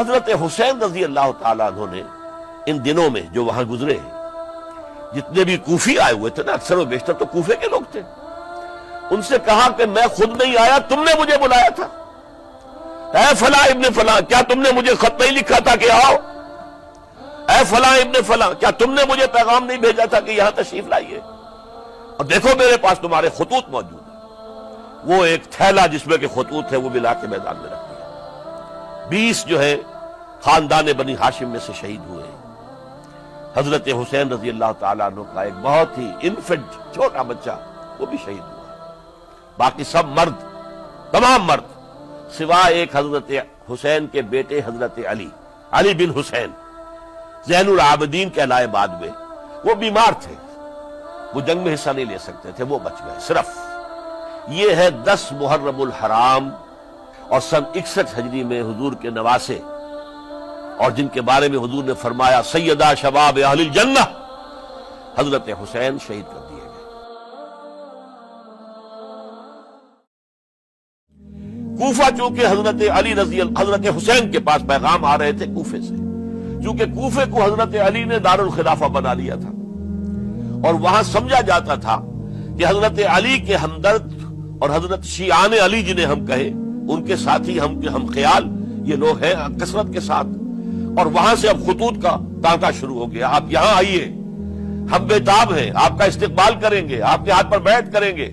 حضرت حسین رضی اللہ تعالیٰ عنہ نے ان دنوں میں جو وہاں گزرے ہیں، جتنے بھی کوفی آئے ہوئے تھے نا، اکثر و بیشتر تو کوفے کے لوگ تھے، ان سے کہا کہ میں خود نہیں آیا، تم نے مجھے بلایا تھا، اے فلاں ابن فلاں کیا تم نے مجھے خط نہیں لکھا تھا کہ آؤ؟ اے فلاں ابن فلاں کیا تم نے مجھے پیغام نہیں بھیجا تھا کہ یہاں تشریف لائیے؟ اور دیکھو میرے پاس تمہارے خطوط موجود ہیں۔ وہ ایک تھیلا جس میں کہ خطوط ہے وہ ملا کے میدان میں رکھ دیا۔ 20 جو ہے خاندان بنی ہاشم میں سے شہید ہوئے ہیں۔ حضرت حسین رضی اللہ تعالیٰ عنہ کا ایک بہت ہی انفنٹ چھوٹا بچہ وہ بھی شہید ہوا۔ باقی سب مرد، تمام مرد، سوائے ایک حضرت حسین کے بیٹے حضرت علی بن حسین زین العابدین کہلائے بعد میں، وہ بیمار تھے، وہ جنگ میں حصہ نہیں لے سکتے تھے، وہ بچ گئے۔ صرف یہ ہے 10 محرم الحرام اور سن 61 ہجری میں حضور کے نواسے، اور جن کے بارے میں حضور نے فرمایا سیدہ شباب اہل الجنہ، حضرت حسین شہید کر دیے گئے۔ کوفہ چونکہ حضرت حسین کے پاس پیغام آ رہے تھے کوفے سے، چونکہ کوفے کو حضرت علی نے دار الخلافہ بنا لیا تھا، اور وہاں سمجھا جاتا تھا کہ حضرت علی کے ہمدرد اور حضرت شیعان علی جنہیں ہم کہے، ان کے ساتھی ہم خیال یہ لوگ ہیں کثرت کے ساتھ، اور وہاں سے اب خطوط کا تانتا شروع ہو گیا، آپ یہاں آئیے، ہم بےتاب ہیں، آپ کا استقبال کریں گے، آپ کے ہاتھ پر بیعت کریں گے،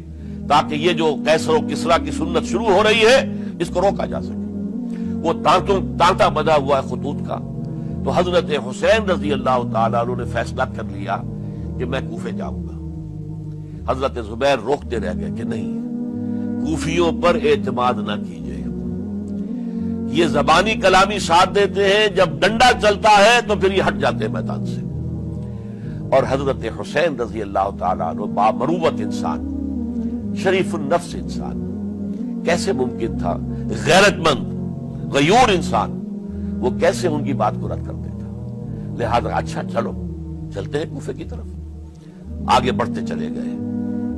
تاکہ یہ جو قیصر و کسریٰ کی سنت شروع ہو رہی ہے اس کو روکا جا سکے۔ وہ تانتا بنا ہوا ہے خطوط کا۔ تو حضرت حسین رضی اللہ تعالیٰ عنہ نے فیصلہ کر لیا کہ میں کوفے جاؤں گا۔ حضرت زبیر روکتے رہ گئے کہ نہیں، کوفیوں پر اعتماد نہ کیجیے، یہ زبانی کلامی ساتھ دیتے ہیں، جب ڈنڈا چلتا ہے تو پھر یہ ہٹ جاتے ہیں میدان سے۔ اور حضرت حسین رضی اللہ تعالیٰ عنہ بامروت انسان، شریف النفس انسان، کیسے ممکن تھا غیرت مند غیور انسان وہ کیسے ان کی بات کو رد کر دیتا؟ لہذا اچھا چلو چلتے ہیں کوفے کی طرف۔ آگے بڑھتے چلے گئے،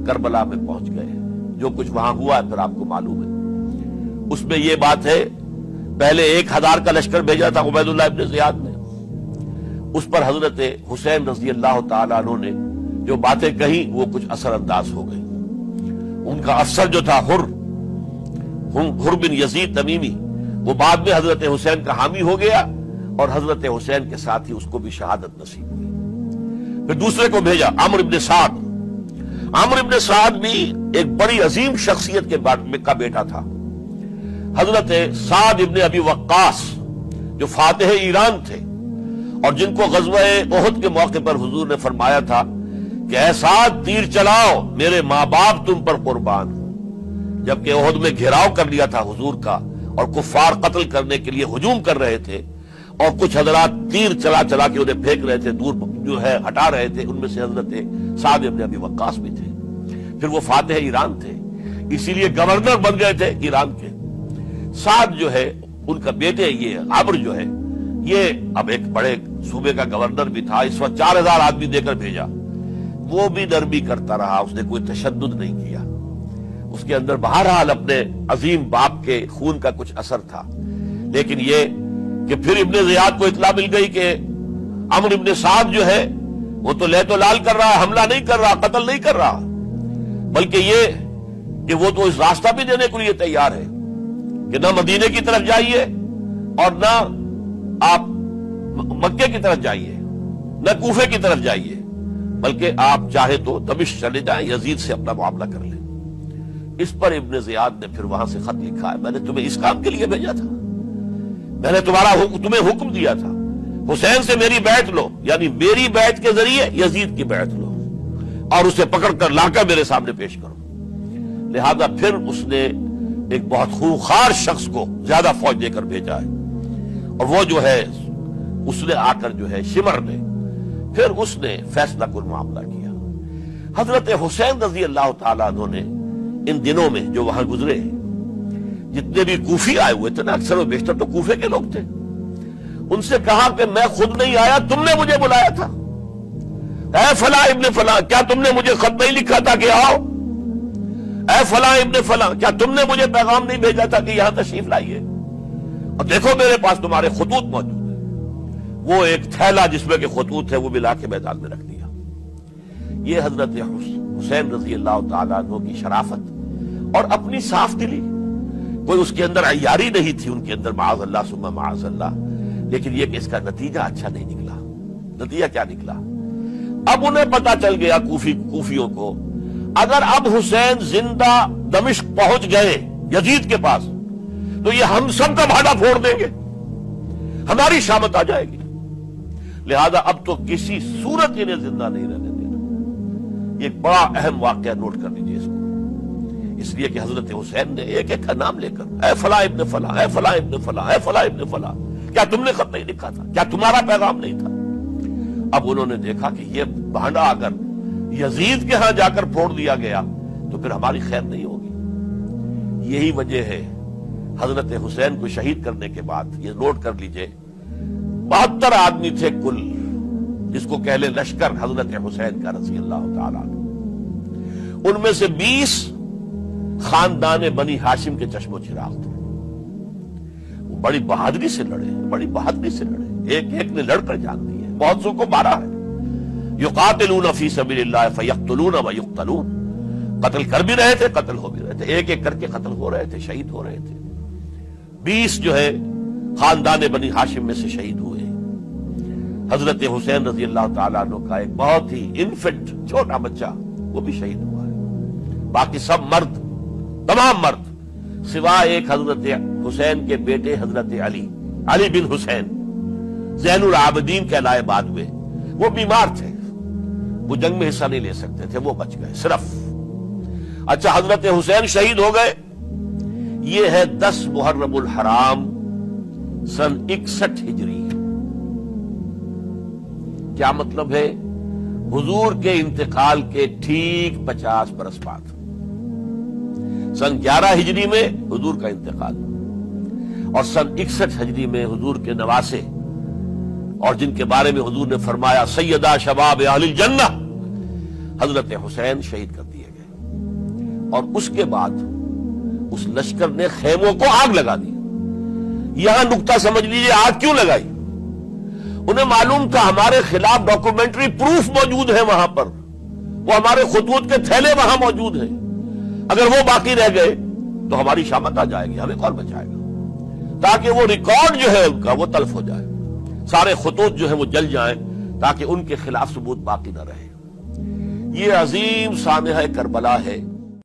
کربلا میں پہنچ گئے، جو کچھ وہاں ہوا ہے پھر آپ کو معلوم ہے۔ اس میں یہ بات ہے، پہلے 1000 کا لشکر بھیجا تھا عبید اللہ ابن زیاد نے، اس پر حضرت حسین رضی اللہ تعالیٰ عنہ نے جو باتیں کہیں وہ کچھ اثر انداز ہو گئی۔ ان کا افسر جو تھا حر بن یزید تمیمی، وہ بعد میں حضرت حسین کا حامی ہو گیا، اور حضرت حسین کے ساتھ ہی اس کو بھی شہادت نصیب ہوئی۔ پھر دوسرے کو بھیجا عمرو بن سعد۔ عمرو بن سعد بھی ایک بڑی عظیم شخصیت کا بیٹا تھا، حضرت سعد ابن ابی وقاص جو فاتح ایران تھے، اور جن کو غزوہ احد کے موقع پر حضور نے فرمایا تھا کہ اے سعد تیر چلاؤ، میرے ماں باپ تم پر قربان ہوں۔ جبکہ احد میں گھیراؤ کر لیا تھا حضور کا، اور کفار قتل کرنے کے لیے ہجوم کر رہے تھے، اور کچھ حضرات تیر چلا چلا کے انہیں پھینک رہے تھے، دور جو ہے ہٹا رہے تھے، ان میں سے حضرت سعد ابن ابی وقاص بھی تھے۔ پھر وہ فاتح ایران تھے، اسی لیے گورنر بن گئے تھے ایران کے۔ سعد جو ہے ان کا بیٹے، یہ عمرو جو ہے، یہ اب ایک بڑے صوبے کا گورنر بھی تھا، اس وقت 4000 آدمی دے کر بھیجا۔ وہ بھی نرمی کرتا رہا، اس نے کوئی تشدد نہیں کیا، اس کے اندر بہرحال اپنے عظیم باپ کے خون کا کچھ اثر تھا۔ لیکن یہ کہ پھر ابن زیاد کو اطلاع مل گئی کہ عمرو ابن سعد جو ہے وہ تو لے تو لال کر رہا، حملہ نہیں کر رہا، قتل نہیں کر رہا، بلکہ یہ کہ وہ تو اس راستہ بھی دینے کے لیے تیار ہے کہ نہ مدینے کی طرف جائیے اور نہ آپ مکے کی طرف جائیے، نہ کوفے کی طرف جائیے، بلکہ آپ چاہے تو دمشق چلے جائیں، یزید سے اپنا معاملہ کر لیں۔ اس پر ابن زیاد نے پھر وہاں سے خط لکھا ہے، میں نے تمہیں اس کام کے لیے بھیجا تھا، میں نے تمہیں حکم دیا تھا حسین سے میری بیعت لو، یعنی میری بیعت کے ذریعے یزید کی بیعت لو، اور اسے پکڑ کر لا کر میرے سامنے پیش کرو۔ لہذا پھر اس نے ایک بہت خونخوار شخص کو زیادہ فوج دے کر بھیجا ہے، اور وہ جو ہے اس نے آ کر جو ہے شمر نے پھر اس نے فیصلہ کن معاملہ کیا۔ حضرت حسین رضی اللہ تعالیٰ عنہ نے ان دنوں میں جو وہاں گزرے ہیں، جتنے بھی کوفی آئے ہوئے تھے نا، اکثر و بیشتر تو کوفے کے لوگ تھے، ان سے کہا کہ میں خود نہیں آیا، تم نے مجھے بلایا تھا، اے فلاں ابن فلاں کیا تم نے مجھے خط نہیں لکھا تھا کہ آؤ؟ اے فلاں ابن فلاں کیا تم نے مجھے پیغام نہیں بھیجا تھا کہ یہاں تشریف لائیے؟ اور دیکھو میرے پاس تمہارے خطوط موجود ہیں. وہ ایک تھیلا جس میں کہ خطوط ہے وہ بھی لا کے میدان میں رکھ دیا. یہ حضرت حسین رضی اللہ تعالیٰ عنہ کی شرافت اور اپنی صاف دلی. کوئی اس کے اندر عیاری نہیں تھی ان کے اندر، معاذ اللہ ثم معاذ اللہ. لیکن یہ کہ اس کا نتیجہ اچھا نہیں نکلا. نتیجہ کیا نکلا؟ اب انہیں پتا چل گیا کوفیوں کو، اگر اب حسین زندہ دمشق پہنچ گئے یزید کے پاس تو یہ ہم سب کا بھاڑا پھوڑ دیں گے، ہماری شامت آ جائے گی. لہذا اب تو کسی صورت انہیں زندہ نہیں رہنے دینا. یہ ایک بڑا اہم واقعہ نوٹ کر لیجیے اس کو. اس لیے کہ حضرت حسین نے ایک ایک کا نام لے کر، اے فلاں ابن فلاں، اے فلاں ابن فلاں، اے فلاں ابن فلاں، کیا تم نے خط نہیں لکھا تھا؟ کیا تمہارا پیغام نہیں تھا؟ اب انہوں نے دیکھا کہ یہ بھانڈا اگر یزید کے ہاں جا کر پھوڑ دیا گیا تو پھر ہماری خیر نہیں ہوگی. یہی وجہ ہے حضرت حسین کو شہید کرنے کے بعد، یہ نوٹ کر لیجئے، 72 آدمی تھے کل، جس کو کہہ لیں لشکر حضرت حسین کا رضی اللہ تعالیٰ عنہ. ان میں سے 20 خاندان بنی ہاشم کے چشم و چراغ تھے. وہ بڑی بہادری سے لڑے، بڑی بہادری سے لڑے، ایک ایک نے لڑ کر جان دی ہے. بہت سو کو مارا ہے. یقاتلون فی سبیل اللہ فیقتلون ویقتلون. قتل کر بھی رہے تھے، قتل ہو بھی رہے تھے، ایک ایک کر کے قتل ہو رہے تھے، شہید ہو رہے تھے. 20 جو ہے خاندان بنی ہاشم میں سے شہید ہوئے. حضرت حسین رضی اللہ تعالیٰ عنہ کا ایک بہت ہی انفنٹ چھوٹا بچہ وہ بھی شہید ہوا ہے. باقی سب مرد، تمام مرد، سوائے ایک حضرت حسین کے بیٹے حضرت علی بن حسین زین العابدین کہلائے بعد میں. وہ بیمار تھے، وہ جنگ میں حصہ نہیں لے سکتے تھے، وہ بچ گئے صرف. اچھا، حضرت حسین شہید ہو گئے. یہ ہے 10 محرم الحرام سن 61 ہجری. کیا مطلب ہے؟ حضور کے انتقال کے ٹھیک 50 برس بعد، سن 11 ہجری میں حضور کا انتقال، اور سن 61 ہجری میں حضور کے نواسے اور جن کے بارے میں حضور نے فرمایا سیدہ شباب اہل الجنہ، حضرت حسین شہید کر دیے گئے. اور اس کے بعد اس لشکر نے خیموں کو آگ لگا دی. یہاں نقطہ سمجھ لیجیے، آگ کیوں لگائی؟ انہیں معلوم تھا ہمارے خلاف ڈاکومنٹری پروف موجود ہے وہاں پر، وہ ہمارے خطوط کے تھیلے وہاں موجود ہیں. اگر وہ باقی رہ گئے تو ہماری شامت آ جائے گی، ہمیں کون بچائے گا؟ تاکہ وہ ریکارڈ جو ہے ان کا وہ تلف ہو جائے، سارے خطوط جو ہیں وہ جل جائیں، تاکہ ان کے خلاف ثبوت باقی نہ رہے. یہ عظیم سانحہ کربلا ہے